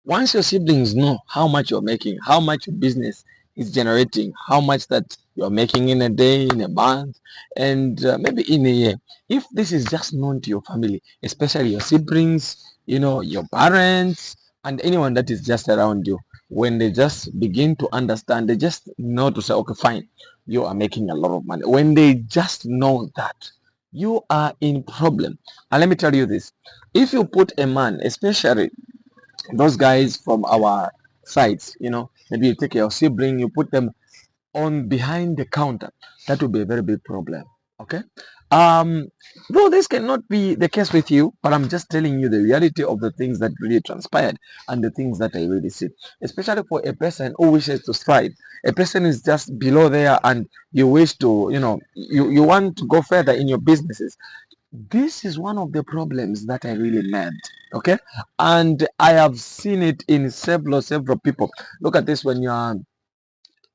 Once your siblings know how much you're making, how much your business is generating, how much that you're making in a day, in a month, and maybe in a year, if this is just known to your family, especially your siblings, your parents, and anyone that is just around you, when they just begin to understand, they just know to say, okay, fine, you are making a lot of money. When they just know that, you are in problem. And let me tell you this, if you put a man, especially those guys from our sides, maybe you take your sibling, you put them on behind the counter, that will be a very big problem. Okay. um though this cannot be the case with you, but I'm just telling you the reality of the things that really transpired and the things that I really see, especially for a person who wishes to strive. A person is just below there and you wish to, you want to go further in your businesses. This is one of the problems that I really met. Okay. And I have seen it in several people. Look at this. When you are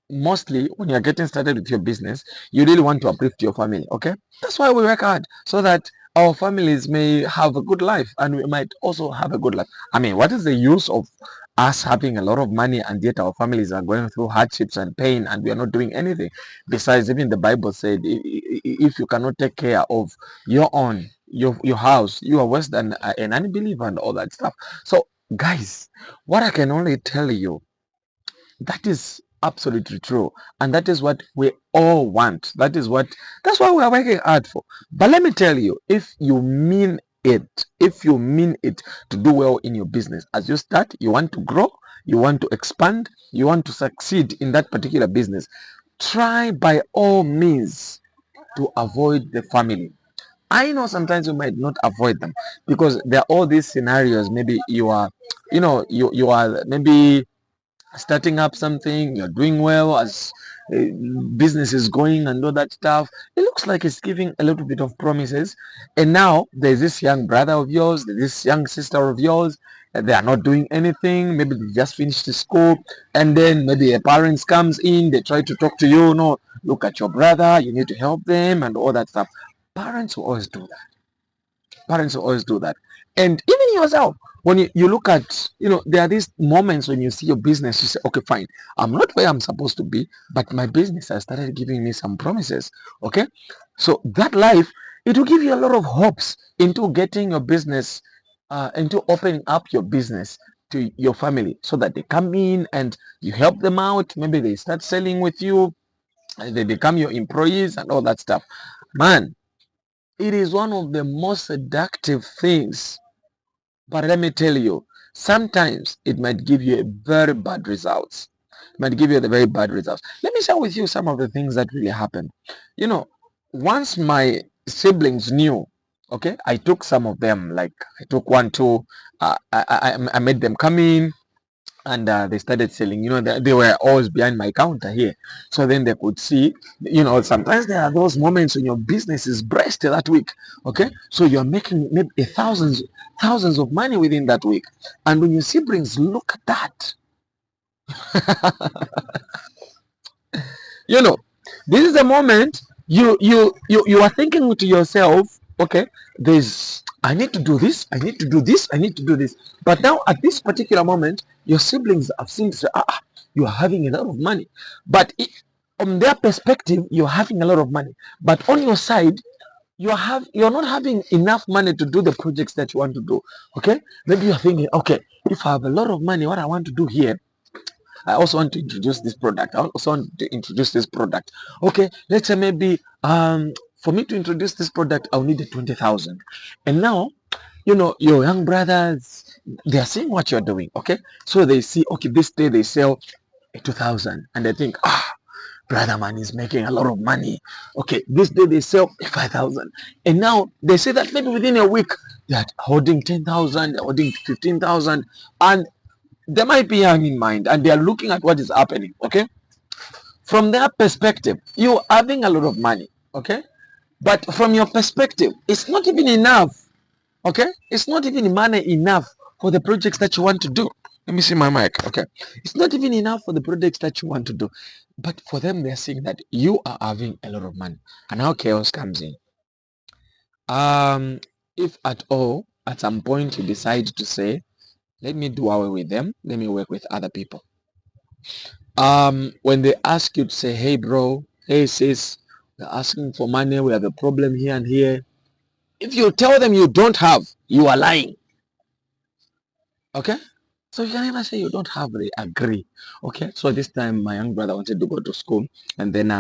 mostly when you're getting started with your business, you really want to uplift your family. Okay. That's why we work hard, so that our families may have a good life and we might also have a good life. I mean, what is the use of us having a lot of money and yet our families are going through hardships and pain and we are not doing anything? Besides, even the Bible said, if you cannot take care of your own, your house, you are worse than an unbeliever and all that stuff. So guys, what I can only tell you, that is absolutely true. And that is what we all want. That's what we are working hard for. But let me tell you, if you mean it to do well in your business, as you start, you want to grow, you want to expand, you want to succeed in that particular business, try by all means to avoid the family. I know sometimes you might not avoid them because there are all these scenarios. Maybe you are, you are maybe starting up something, you're doing well as uh, business is going and all that stuff. It looks like it's giving a little bit of promises, and now there's this young brother of yours, there's this young sister of yours, they are not doing anything. Maybe they just finished the school, and then maybe a parents comes in, they try to talk to you, no, look at your brother, you need to help them and all that stuff. Parents will always do that. Parents will always do that. And even yourself, when you look at, there are these moments when you see your business, you say, okay, fine, I'm not where I'm supposed to be, but my business has started giving me some promises. Okay. So that life, it will give you a lot of hopes into getting your business, into opening up your business to your family, so that they come in and you help them out. Maybe they start selling with you, and they become your employees and all that stuff. Man, it is one of the most seductive things. But let me tell you, sometimes it might give you a very bad results. It might give you the very bad results. Let me share with you some of the things that really happened. You know, once my siblings knew, okay, I took some of them, like I took one, two, I made them come in, and they started selling. They were always behind my counter here, so then they could see. Sometimes there are those moments when your business is breast that week. Okay, so you're making maybe thousands of money within that week, and when your siblings look at that, you know this is the moment you are thinking to yourself, okay, there's I need to do this, I need to do this, I need to do this. But now at this particular moment, your siblings have seen to say, you are having a lot of money. But on their perspective, you're having a lot of money, but on your side, you're not having enough money to do the projects that you want to do. Okay, maybe you're thinking, okay, if I have a lot of money, what I want to do here, I also want to introduce this product. I also want to introduce this product. Okay, let's say maybe for me to introduce this product, I'll need 20,000. And now, your young brothers, they are seeing what you're doing. Okay, so they see, okay, this day they sell 2,000, and they think, brother man is making a lot of money. Okay, this day they sell 5,000, and now they say that maybe within a week they're holding 10,000, they're holding 15,000, and they might be young in mind and they are looking at what is happening. Okay, from their perspective, you're having a lot of money. Okay, but from your perspective, it's not even enough. Okay, it's not even money enough for the projects that you want to do. Let me see my mic. Okay, it's not even enough for the projects that you want to do, but for them, they're seeing that you are having a lot of money. And now chaos comes in. um if at all at some point you decide to say, Let me do away with them. Let me work with other people. When they ask you to say, hey bro, hey sis, we're asking for money, we have a problem here and here. If you tell them you don't have, you are lying. Okay? So you can never say you don't have, they agree. Okay? So this time my young brother wanted to go to school, and then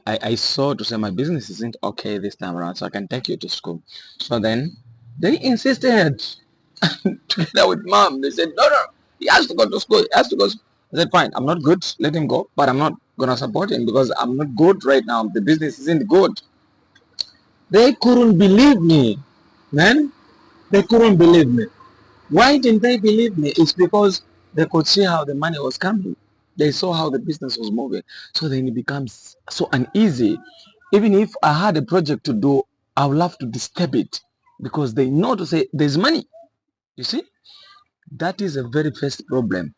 I saw to say my business isn't okay this time around, so I can take you to school. So then they insisted together with mom. They said, no, he has to go to school. He has to go. I said, fine, I'm not good. Let him go. But I'm not going to support him because I'm not good right now. The business isn't good. They couldn't believe me, man. They couldn't believe me. Why didn't they believe me? It's because they could see how the money was coming. They saw how the business was moving. So then it becomes so uneasy. Even if I had a project to do, I would love to disturb it because they know to say there's money. You see, that is a very first problem.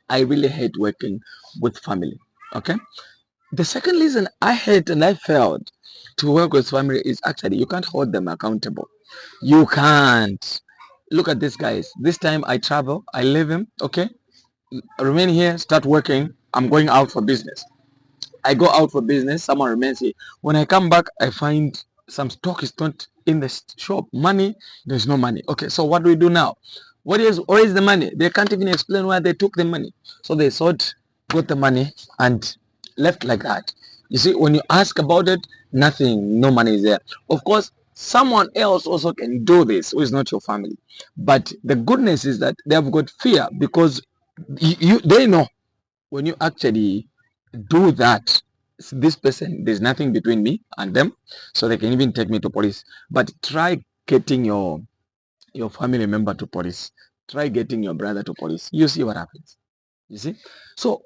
I really hate working with family. Okay. The second reason I hate and I failed to work with family is actually you can't hold them accountable. You can't. Look at this, guys. This time I travel, I leave him. Okay. Remain here, start working. I'm going out for business. I go out for business, someone remains here. When I come back, I find some stock is not in the shop. Money, there's no money. Okay, so what do we do now? Where is the money? They can't even explain where they took the money. So they thought, got the money and left like that. You see, when you ask about it, nothing, no money is there. Of course, someone else also can do this who is not your family. But the goodness is that they have got fear because they know when you actually do that, this person, there's nothing between me and them, so they can even take me to police. But try getting your family member to police, try getting your brother to police, you see what happens. You see, so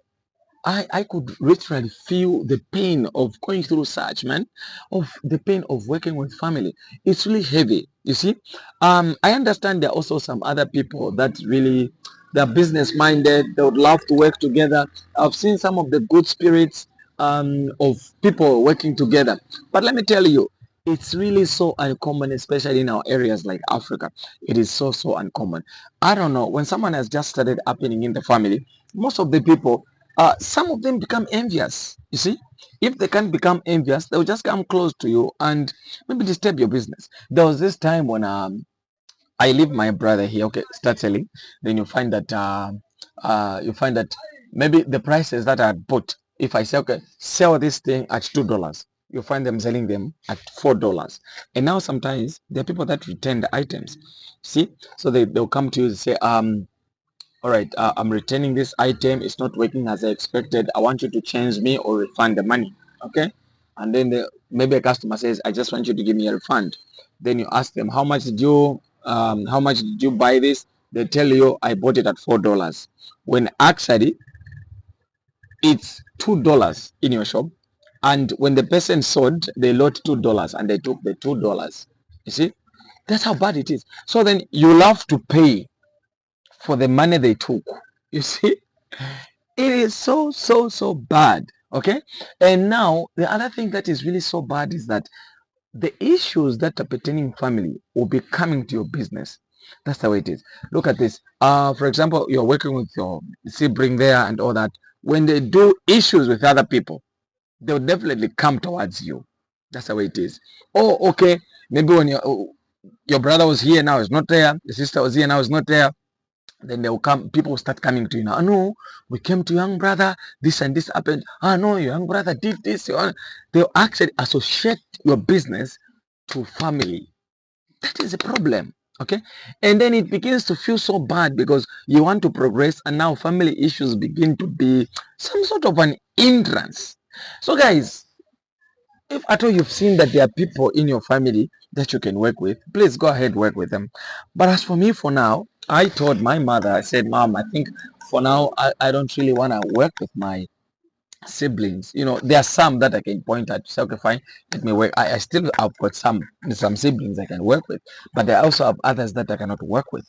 I could literally feel the pain of going through such, man, of the pain of working with family. It's really heavy, you see. I understand there are also some other people that really, they're business minded, they would love to work together. I've seen some of the good spirits of people working together. But let me tell you, it's really so uncommon, especially in our areas like Africa. It is so uncommon. I don't know, when someone has just started happening in the family, most of the people, some of them become envious. You see, if they can't become envious, they'll just come close to you and maybe disturb your business. There was this time when I leave my brother here. Okay, start selling. Then you find that maybe the prices that I had put. If I say okay, sell this thing at $2, you find them selling them at $4. And now sometimes there are people that return the items. See, so they'll come to you and say all right, I'm returning this item, it's not working as I expected, I want you to change me or refund the money. Okay, and then maybe a customer says I just want you to give me a refund. Then you ask them how much did you buy this? They tell you I bought it at $4, when actually it's $2 in your shop. And when the person sold, they lost $2 and they took the $2. You see, that's how bad it is. So then you'll have to pay for the money they took. You see, it is so bad. Okay, and now the other thing that is really so bad is that the issues that are pertaining family will be coming to your business. That's the way it is. Look at this. For example, you're working with your sibling there and all that. When they do issues with other people, they'll definitely come towards you. That's the way it is. Oh, okay. Maybe when your brother was here, now is not there. The sister was here, now is not there. Then they'll come, people start coming to you now. No, we came to young brother, this and this happened. No, your young brother did this. They'll actually associate your business to family. That is a problem. Okay, and then it begins to feel so bad because you want to progress, and now family issues begin to be some sort of an hindrance. So guys, if at all you've seen that there are people in your family that you can work with, please go ahead, work with them. But as for me, for now, I told my mother, I said, Mom, I think for now, I don't really want to work with my siblings. You know, there are some that I can point at, say, okay, fine, let me work. I still have got some siblings I can work with, but I also have others that I cannot work with.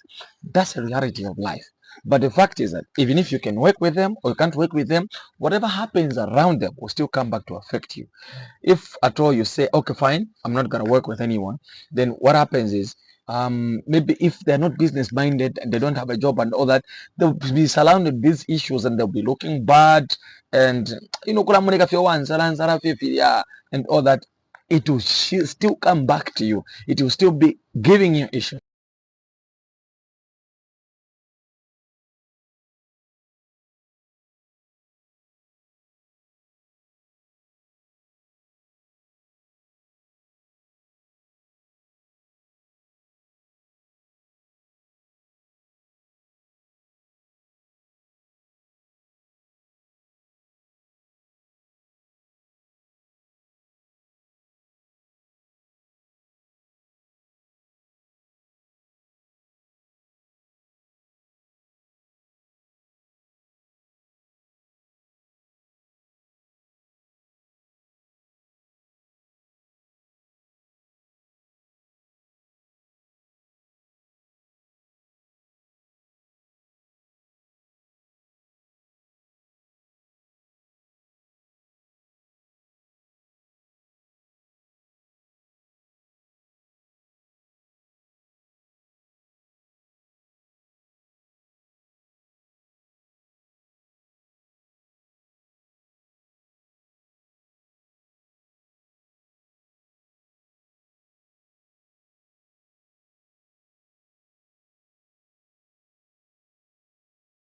That's the reality of life. But the fact is that even if you can work with them or you can't work with them, whatever happens around them will still come back to affect you. If at all you say, okay, fine, I'm not going to work with anyone, then what happens is maybe if they're not business minded and they don't have a job and all that, they'll be surrounded with these issues and they'll be looking bad, and and all that. It will still come back to you. It will still be giving you issues.